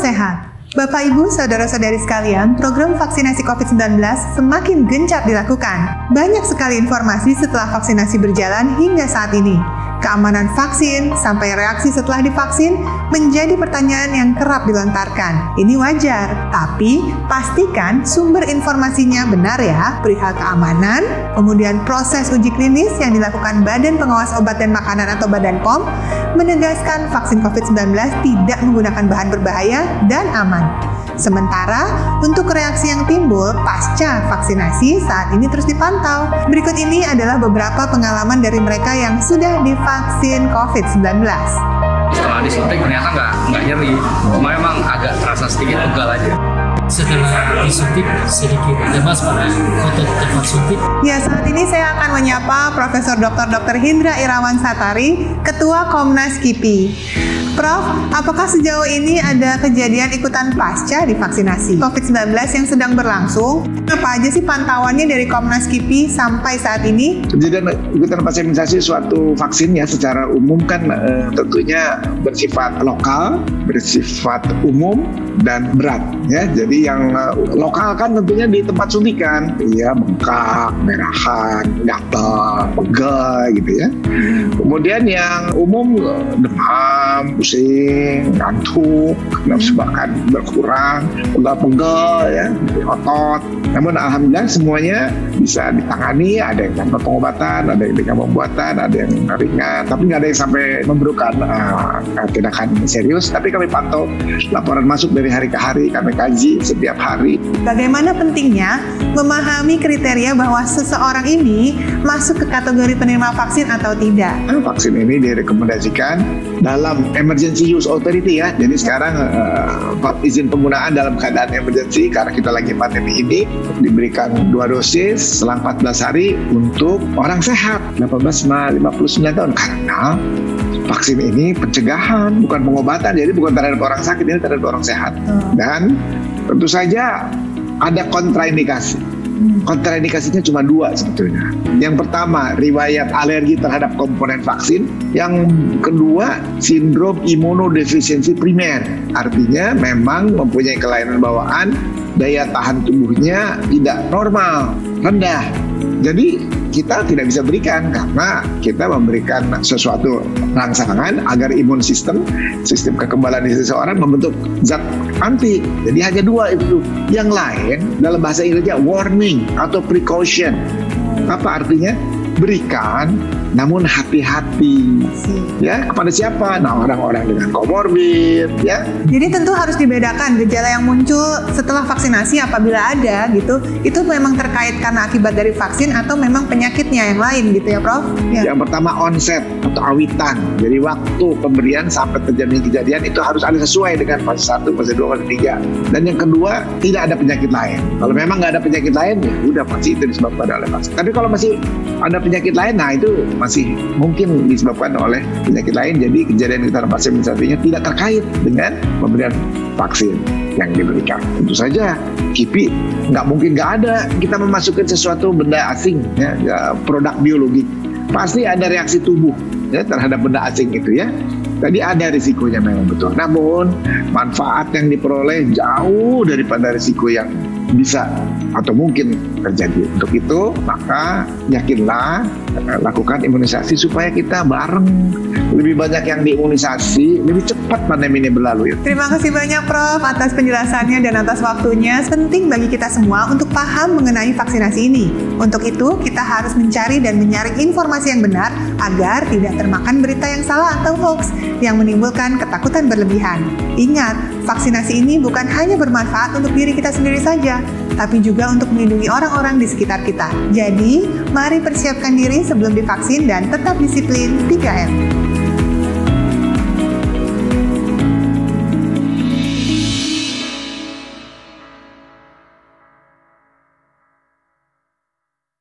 sehat. Bapak, Ibu, Saudara-saudari sekalian, program vaksinasi COVID-19 semakin gencar dilakukan. Banyak sekali informasi setelah vaksinasi berjalan hingga saat ini. Keamanan vaksin sampai reaksi setelah divaksin menjadi pertanyaan yang kerap dilontarkan. Ini wajar, tapi pastikan sumber informasinya benar ya, perihal keamanan, kemudian proses uji klinis yang dilakukan Badan Pengawas Obat dan Makanan atau Badan POM, menegaskan vaksin COVID-19 tidak menggunakan bahan berbahaya dan aman. Sementara, untuk reaksi yang timbul pasca vaksinasi saat ini terus dipantau. Berikut ini adalah beberapa pengalaman dari mereka yang sudah divaksin COVID-19. Setelah disuntik ternyata nggak nyeri, cuma memang agak terasa sedikit pegal aja. Setelah disuntik sedikit lemas pada otot tempat suntik. Ya, saat ini saya akan menyapa Profesor Dr. Hindra Irawan Satari, Ketua Komnas KIPI. Prof, apakah sejauh ini ada kejadian ikutan pasca divaksinasi COVID-19 yang sedang berlangsung? Apa aja sih pantauannya dari Komnas KIPI sampai saat ini? Kejadian ikutan pasca imunisasi suatu vaksin ya secara umum kan tentunya bersifat lokal, bersifat umum, dan berat ya. Jadi yang lokal kan tentunya di tempat suntikan, ya bengkak, merahan, gatal, pegel gitu ya. Kemudian yang umum demam, pusing, ngantuk, nafsu makan berkurang, pegel-pegel ya, otot. Namun alhamdulillah semuanya bisa ditangani, ada yang tanpa pengobatan, ada yang dengan pembuatan, ada yang ringan, tapi nggak ada yang sampai memerlukan tindakan serius. Tapi kami pantau laporan masuk dari hari ke hari, kami kaji setiap hari. Bagaimana pentingnya memahami kriteria bahwa seseorang ini masuk ke kategori penerima vaksin atau tidak? Vaksin ini direkomendasikan dalam emergency use authority ya. Jadi sekarang izin penggunaan dalam keadaan emergency karena kita lagi pandemi ini diberikan 2 dosis selang 14 hari untuk orang sehat 18-59 tahun karena vaksin ini pencegahan bukan pengobatan, jadi bukan terhadap orang sakit, ini terhadap orang sehat. Dan tentu saja ada kontraindikasi. Kontraindikasinya cuma 2 sebetulnya. Yang pertama, riwayat alergi terhadap komponen vaksin. Yang kedua, sindrom imunodefisiensi primer. Artinya memang mempunyai kelainan bawaan, daya tahan tubuhnya tidak normal, rendah. Jadi kita tidak bisa berikan karena kita memberikan sesuatu rangsangan agar imun sistem kekebalan di seseorang membentuk zat anti. Jadi hanya 2 itu. Yang lain dalam bahasa Inggrisnya warning atau precaution. Apa artinya? Berikan namun hati-hati ya. Kepada siapa? Nah, orang-orang dengan komorbid ya. Jadi tentu harus dibedakan gejala yang muncul setelah vaksinasi apabila ada gitu, itu memang terkait karena akibat dari vaksin atau memang penyakitnya yang lain gitu ya Prof? Ya. Yang pertama onset atau awitan. Jadi waktu pemberian sampai terjadi kejadian itu harus ada sesuai dengan fase 1, fase 2, fase 3. Dan yang kedua tidak ada penyakit lain. Kalau memang nggak ada penyakit lain ya udah pasti itu disebabkan oleh vaksin. Tapi kalau masih ada penyakit lain, nah itu masih mungkin disebabkan oleh penyakit lain. Jadi kejadian ikutan pasca imunisasinya tidak terkait dengan pemberian vaksin yang diberikan. Tentu saja KIPI nggak mungkin nggak ada kita memasukkan sesuatu benda asing ya, produk biologi. Pasti ada reaksi tubuh ya terhadap benda asing itu ya. Tadi ada risikonya memang betul. Namun manfaat yang diperoleh jauh daripada risiko yang bisa atau mungkin terjadi. Untuk itu maka yakinlah lakukan imunisasi supaya kita bareng lebih banyak yang diimunisasi, lebih cepat pandemi ini berlalu ya. Terima kasih banyak Prof atas penjelasannya dan atas waktunya. Penting bagi kita semua untuk paham mengenai vaksinasi ini. Untuk itu kita harus mencari dan menyaring informasi yang benar agar tidak termakan berita yang salah atau hoax yang menimbulkan ketakutan berlebihan. Ingat, vaksinasi ini bukan hanya bermanfaat untuk diri kita sendiri saja, tapi juga untuk melindungi orang-orang di sekitar kita. Jadi, mari persiapkan diri sebelum divaksin dan tetap disiplin 3M.